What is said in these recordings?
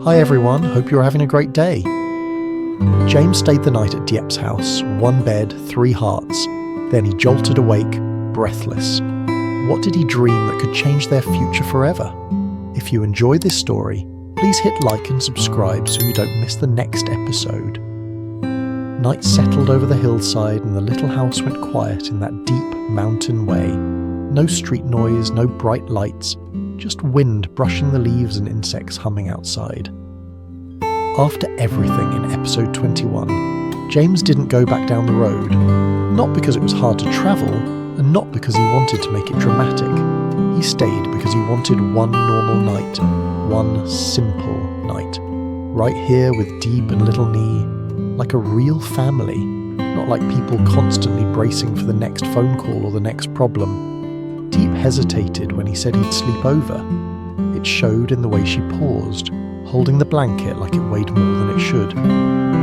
Hi everyone, hope you're having a great day. James stayed the night at Diep's house, 1 bed, 3 hearts. Then he jolted awake, breathless. What did he dream that could change their future forever? If you enjoy this story, please hit like and subscribe so you don't miss the next episode. Night settled over the hillside and the little house went quiet in that deep mountain way. No street noise, no bright lights, just wind brushing the leaves and insects humming outside. After everything in episode 21, James didn't go back down the road, not because it was hard to travel, and not because he wanted to make it dramatic. He stayed because he wanted one normal night, one simple night, right here with Diep and little Nee, like a real family, not like people constantly bracing for the next phone call or the next problem. Diep hesitated when he said he'd sleep over. It showed in the way she paused, holding the blanket like it weighed more than it should.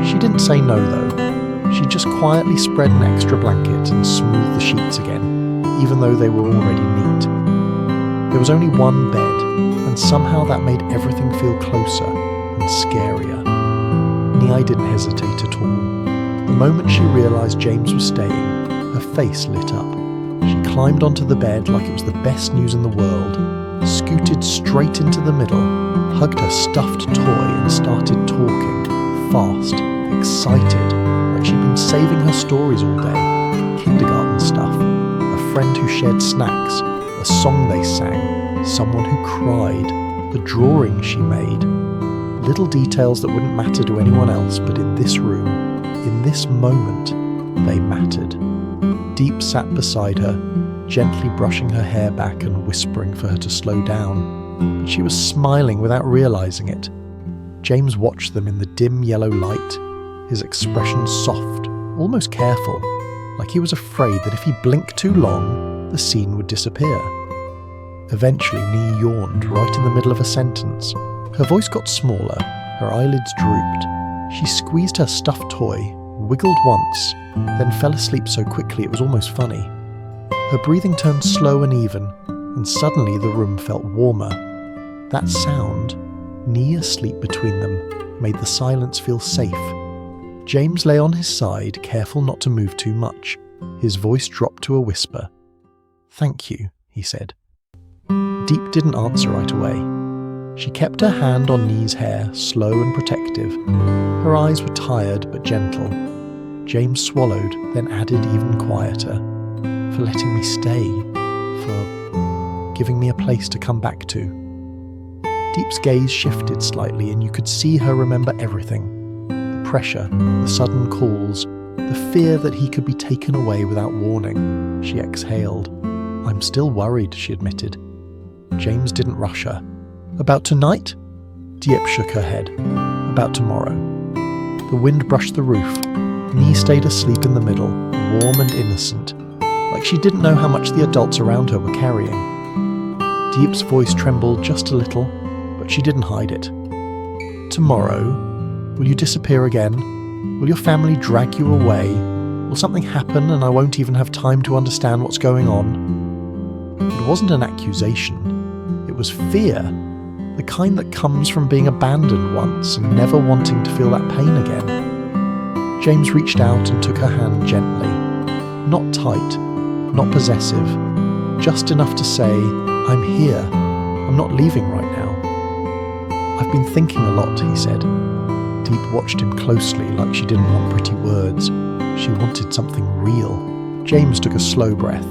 She didn't say no though. She just quietly spread an extra blanket and smoothed the sheets again, even though they were already neat. There was only one bed, and somehow that made everything feel closer and scarier. Nee didn't hesitate at all. The moment she realised James was staying, her face lit up. She climbed onto the bed like it was the best news in the world, scooted straight into the middle, hugged her stuffed toy and started talking, fast, excited, like she'd been saving her stories all day. Kindergarten stuff, a friend who shared snacks, a song they sang, someone who cried, the drawing she made. Little details that wouldn't matter to anyone else, but in this room, in this moment, they mattered. Diep sat beside her, gently brushing her hair back and whispering for her to slow down, but she was smiling without realising it. James watched them in the dim yellow light, his expression soft, almost careful, like he was afraid that if he blinked too long, the scene would disappear. Eventually, Nee yawned right in the middle of a sentence. Her voice got smaller, her eyelids drooped. She squeezed her stuffed toy, wiggled once, then fell asleep so quickly it was almost funny. Her breathing turned slow and even, and suddenly the room felt warmer. That sound, Nee asleep between them, made the silence feel safe. James lay on his side, careful not to move too much. His voice dropped to a whisper. "Thank you," he said. Diep didn't answer right away. She kept her hand on Nee's hair, slow and protective. Her eyes were tired but gentle. James swallowed, then added even quieter. "For letting me stay. For giving me a place to come back to." Diep's gaze shifted slightly and you could see her remember everything. The pressure, the sudden calls, the fear that he could be taken away without warning. She exhaled. "I'm still worried," she admitted. James didn't rush her. "About tonight?" Diep shook her head. "About tomorrow." The wind brushed the roof. Nee stayed asleep in the middle, warm and innocent, like she didn't know how much the adults around her were carrying. Diep's voice trembled just a little, but she didn't hide it. "Tomorrow? Will you disappear again? Will your family drag you away? Will something happen and I won't even have time to understand what's going on?" It wasn't an accusation. It was fear. The kind that comes from being abandoned once and never wanting to feel that pain again. James reached out and took her hand gently. Not tight, not possessive, just enough to say, "I'm here. I'm not leaving right now." "I've been thinking a lot," he said. Diep watched him closely like she didn't want pretty words. She wanted something real. James took a slow breath.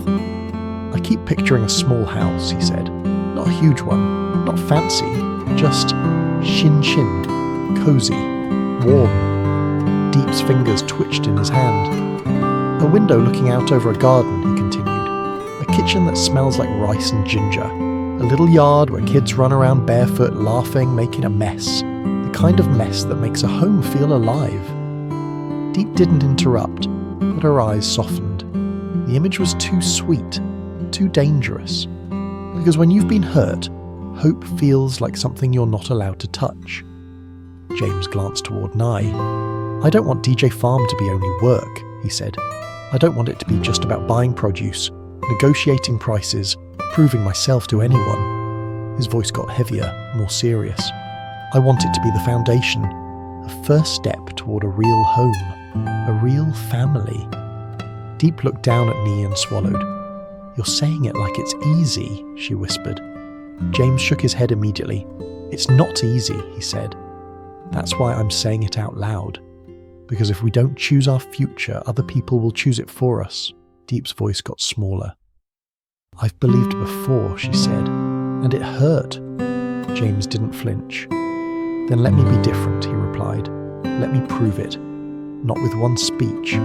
"I keep picturing a small house," he said. "Not a huge one, not fancy, just shin-shin, cozy, warm." Diep's fingers twitched in his hand. "A window looking out over a garden," he continued. "A kitchen that smells like rice and ginger. A little yard where kids run around barefoot, laughing, making a mess. The kind of mess that makes a home feel alive." Diep didn't interrupt, but her eyes softened. The image was too sweet, too dangerous. Because when you've been hurt, hope feels like something you're not allowed to touch. James glanced toward Nye. "I don't want DJ Farm to be only work," he said. "I don't want it to be just about buying produce, negotiating prices, proving myself to anyone." His voice got heavier, more serious. I want it to be the foundation, a first step toward a real home, a real family. Diep looked down at me and swallowed. You're saying it like it's easy, she whispered. James shook his head immediately. It's not easy, he said. That's why I'm saying it out loud. Because if we don't choose our future, other people will choose it for us. Diep's voice got smaller. I've believed before, she said, and it hurt. James didn't flinch. Then let me be different, he replied. Let me prove it. Not with one speech,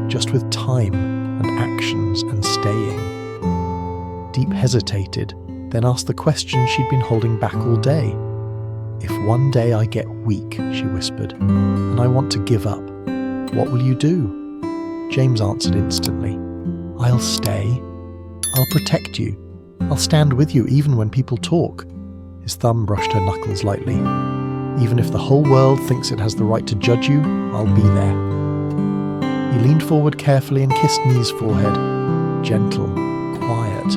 just with time and actions and staying. Diep hesitated, then asked the question she'd been holding back all day. If one day I get weak, she whispered, and I want to give up, what will you do? James answered instantly. I'll stay. I'll protect you. I'll stand with you even when people talk. His thumb brushed her knuckles lightly. Even if the whole world thinks it has the right to judge you, I'll be there. He leaned forward carefully and kissed Nie's forehead. Gentle, quiet.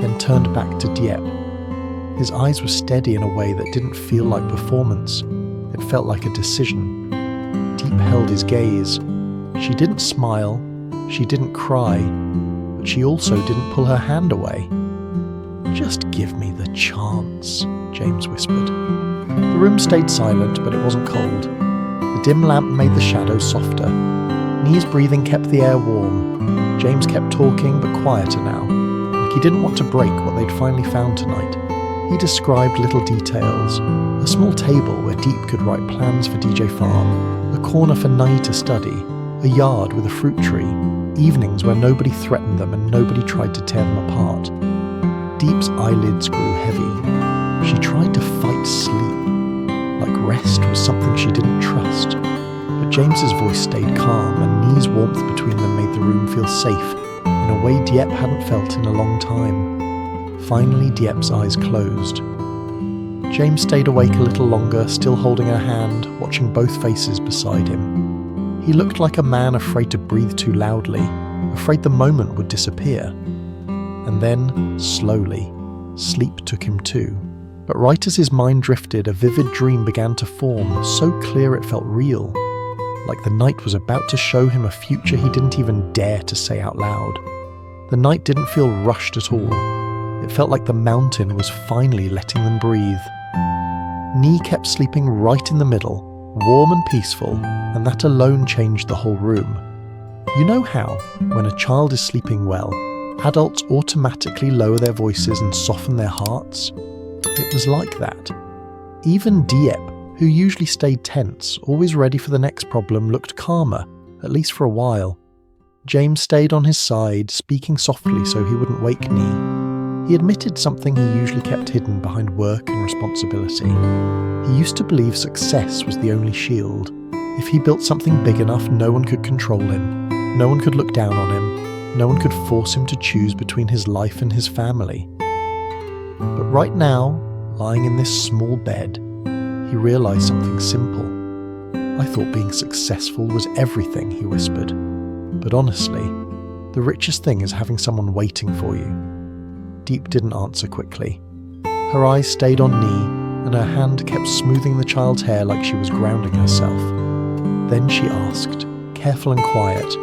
Then turned back to Diep. His eyes were steady in a way that didn't feel like performance. It felt like a decision. Diep held his gaze. She didn't smile. She didn't cry. But she also didn't pull her hand away. Just give me the chance, James whispered. The room stayed silent, but it wasn't cold. The dim lamp made the shadows softer. Nie's breathing kept the air warm. James kept talking, but quieter now, like he didn't want to break what they'd finally found tonight. He described little details. A small table where Diep could write plans for DJ Farm, a corner for Nye to study, a yard with a fruit tree, evenings where nobody threatened them and nobody tried to tear them apart. Diep's eyelids grew heavy. She tried to fight sleep, like rest was something she didn't trust. But James's voice stayed calm, and Nie's warmth between them made the room feel safe, in a way Diep hadn't felt in a long time. Finally, Diep's eyes closed. James stayed awake a little longer, still holding her hand, watching both faces beside him. He looked like a man afraid to breathe too loudly, afraid the moment would disappear. And then, slowly, sleep took him too. But right as his mind drifted, a vivid dream began to form, so clear it felt real. Like the night was about to show him a future he didn't even dare to say out loud. The night didn't feel rushed at all. It felt like the mountain was finally letting them breathe. Nie kept sleeping right in the middle, warm and peaceful, and that alone changed the whole room. You know how, when a child is sleeping well, adults automatically lower their voices and soften their hearts? It was like that. Even Diep, who usually stayed tense, always ready for the next problem, looked calmer, at least for a while. James stayed on his side, speaking softly so he wouldn't wake Nie. He admitted something he usually kept hidden behind work and responsibility. He used to believe success was the only shield. If he built something big enough, no one could control him. No one could look down on him. No one could force him to choose between his life and his family. But right now, lying in this small bed, he realized something simple. I thought being successful was everything, he whispered. But honestly, the richest thing is having someone waiting for you. Diep didn't answer quickly. Her eyes stayed on Nie, and her hand kept smoothing the child's hair like she was grounding herself. Then she asked, careful and quiet,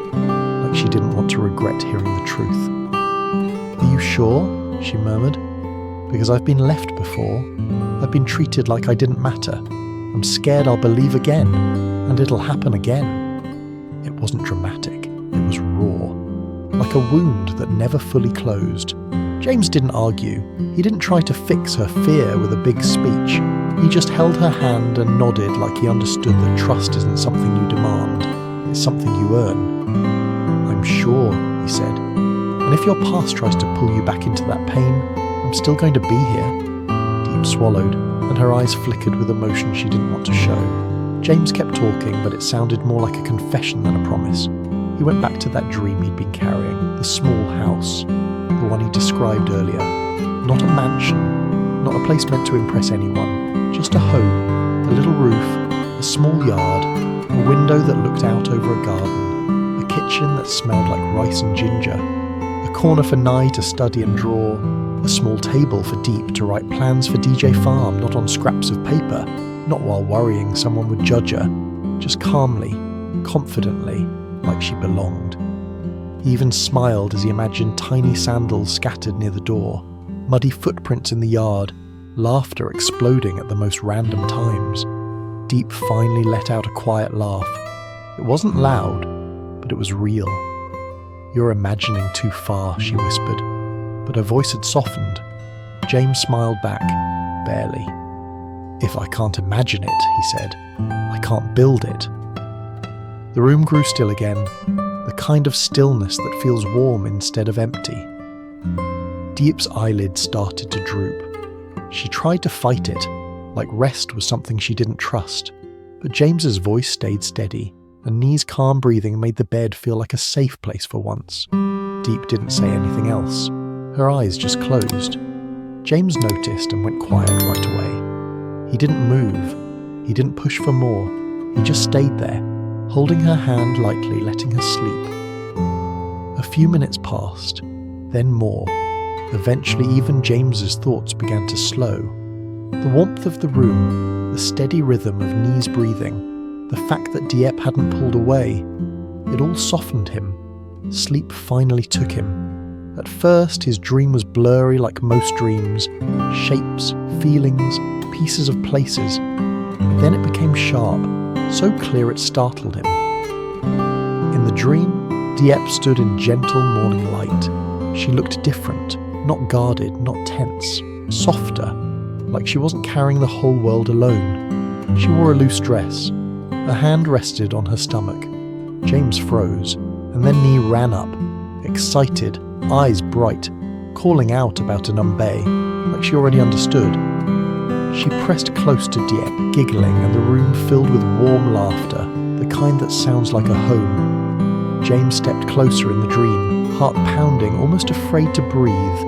like she didn't want to regret hearing the truth. Are you sure? She murmured. Because I've been left before. I've been treated like I didn't matter. I'm scared I'll believe again, and it'll happen again. It wasn't dramatic. It was raw. Like a wound that never fully closed. James didn't argue. He didn't try to fix her fear with a big speech. He just held her hand and nodded like he understood that trust isn't something you demand. It's something you earn. I'm sure, he said. And if your past tries to pull you back into that pain, I'm still going to be here. Diep swallowed, and her eyes flickered with emotion she didn't want to show. James kept talking, but it sounded more like a confession than a promise. He went back to that dream he'd been carrying, the small house, the one he described earlier. Not a mansion, not a place meant to impress anyone, just a home, a little roof, a small yard, a window that looked out over a garden, a kitchen that smelled like rice and ginger, a corner for Nye to study and draw, a small table for Diep to write plans for DJ Farm, not on scraps of paper, not while worrying someone would judge her, just calmly, confidently, like she belonged. He even smiled as he imagined tiny sandals scattered near the door, muddy footprints in the yard, laughter exploding at the most random times. Diep finally let out a quiet laugh. It wasn't loud, but it was real. "You're imagining too far," she whispered, but her voice had softened. James smiled back, barely. "If I can't imagine it," he said, "I can't build it." The room grew still again, the kind of stillness that feels warm instead of empty. Diep's eyelids started to droop. She tried to fight it, like rest was something she didn't trust, but James's voice stayed steady, and Nee's calm breathing made the bed feel like a safe place for once. Diep didn't say anything else. Her eyes just closed. James noticed and went quiet right away. He didn't move. He didn't push for more. He just stayed there, holding her hand lightly, letting her sleep. A few minutes passed, then more. Eventually, even James's thoughts began to slow. The warmth of the room, the steady rhythm of Nee's breathing, the fact that Diep hadn't pulled away, it all softened him. Sleep finally took him. At first, his dream was blurry like most dreams, shapes, feelings, pieces of places. Then it became sharp, so clear it startled him. In the dream, Diep stood in gentle morning light. She looked different, not guarded, not tense, softer, like she wasn't carrying the whole world alone. She wore a loose dress. Her hand rested on her stomach. James froze, and then Nee ran up, excited, eyes bright, calling out about a numbe, like she already understood. She pressed close to Diep, giggling, and the room filled with warm laughter, the kind that sounds like a home. James stepped closer in the dream, heart pounding, almost afraid to breathe.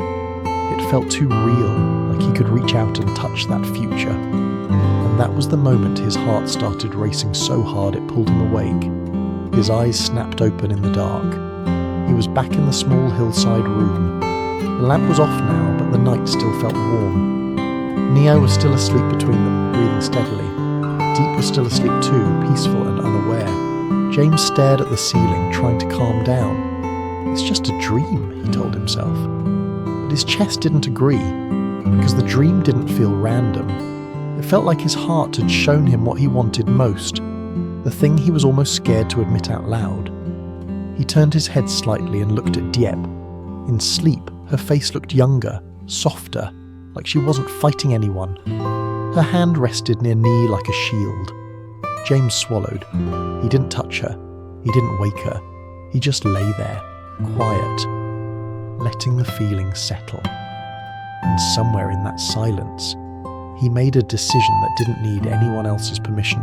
It felt too real, like he could reach out and touch that future. And that was the moment his heart started racing so hard it pulled him awake. His eyes snapped open in the dark. He was back in the small hillside room. The lamp was off now, but the night still felt warm. Neo was still asleep between them, breathing steadily. Diep was still asleep too, peaceful and unaware. James stared at the ceiling, trying to calm down. It's just a dream, he told himself. But his chest didn't agree, because the dream didn't feel random. It felt like his heart had shown him what he wanted most, the thing he was almost scared to admit out loud. He turned his head slightly and looked at Diep. In sleep, her face looked younger, softer, like she wasn't fighting anyone. Her hand rested near Nee like a shield. James swallowed. He didn't touch her. He didn't wake her. He just lay there, quiet, letting the feeling settle. And somewhere in that silence, he made a decision that didn't need anyone else's permission.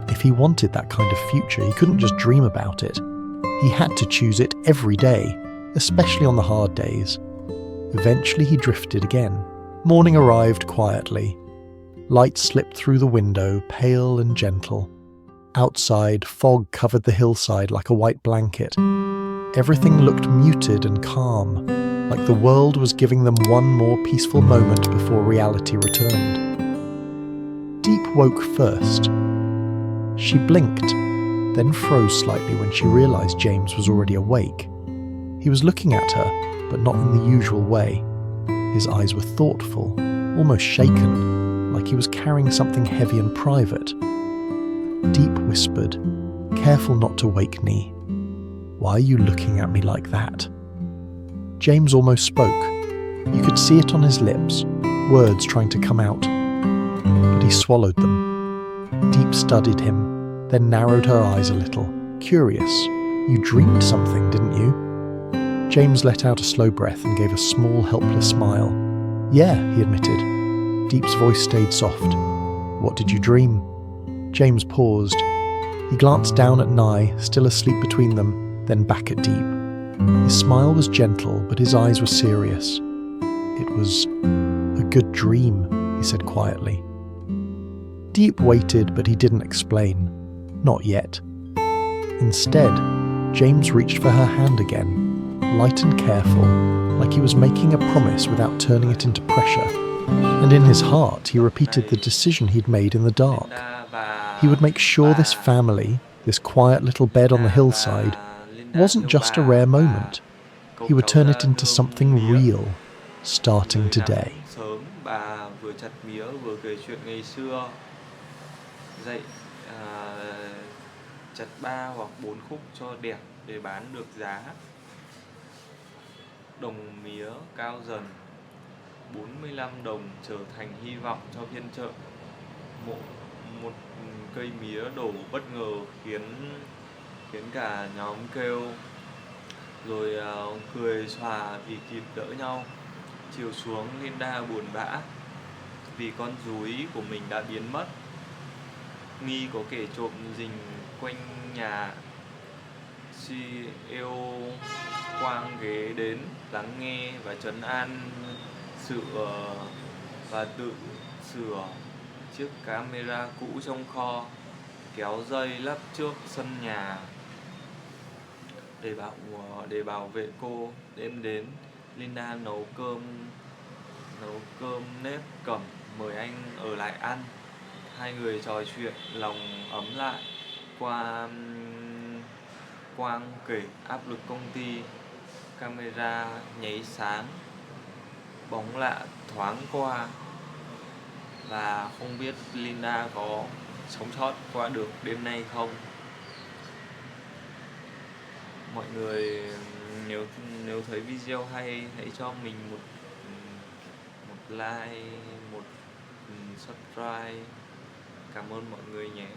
If he wanted that kind of future, he couldn't just dream about it. He had to choose it every day, especially on the hard days. Eventually he drifted again. Morning arrived quietly. Light slipped through the window, pale and gentle. Outside, fog covered the hillside like a white blanket. Everything looked muted and calm, like the world was giving them one more peaceful moment before reality returned. Diep woke first. She blinked, then froze slightly when she realized James was already awake. He was looking at her, but not in the usual way. His eyes were thoughtful, almost shaken, like he was carrying something heavy and private. Diep whispered, "Careful not to wake Nee. Why are you looking at me like that?" James almost spoke. You could see it on his lips, words trying to come out. But he swallowed them. Diep studied him, then narrowed her eyes a little, curious. "You dreamed something, didn't you?" James let out a slow breath and gave a small, helpless smile. "Yeah," he admitted. Diep's voice stayed soft. "What did you dream?" James paused. He glanced down at Nye, still asleep between them, then back at Diep. His smile was gentle, but his eyes were serious. "It was a good dream," he said quietly. Diep waited, but he didn't explain. Not yet. Instead, James reached for her hand again, light and careful, like he was making a promise without turning it into pressure. And in his heart, he repeated the decision he'd made in the dark. He would make sure this family, this quiet little bed on the hillside, wasn't just a rare moment. He would turn it into something real, starting today. Sớm, bà vừa chặt mía vừa kể chuyện ngày xưa. Dậy chặt 3 hoặc 4 khúc cho đẹp để bán được giá. Đồng mía cao dần, 45 đồng trở thành hy vọng cho phiên chợ. Một cây mía đổ bất ngờ khiến cả nhóm kêu, rồi cười xòa vì kịp đỡ nhau. Chiều xuống, Linda buồn bã vì con rúi của mình đã biến mất. Nghi có kẻ trộm rình quanh nhà. CEO quang ghế đến lắng nghe và trấn an và tự sửa chiếc camera cũ trong kho, kéo dây lắp trước sân nhà để bảo vệ cô. Đêm đến, Linda nấu cơm nếp cẩm mời anh ở lại ăn. Hai người trò chuyện lòng ấm lại. Quang kể áp lực công ty, camera nháy sáng, bóng lạ thoáng qua, và không biết Linda có sống sót qua được đêm nay không. Mọi người nếu thấy video hay, hãy cho mình một like, một subscribe. Cảm ơn mọi người nhé.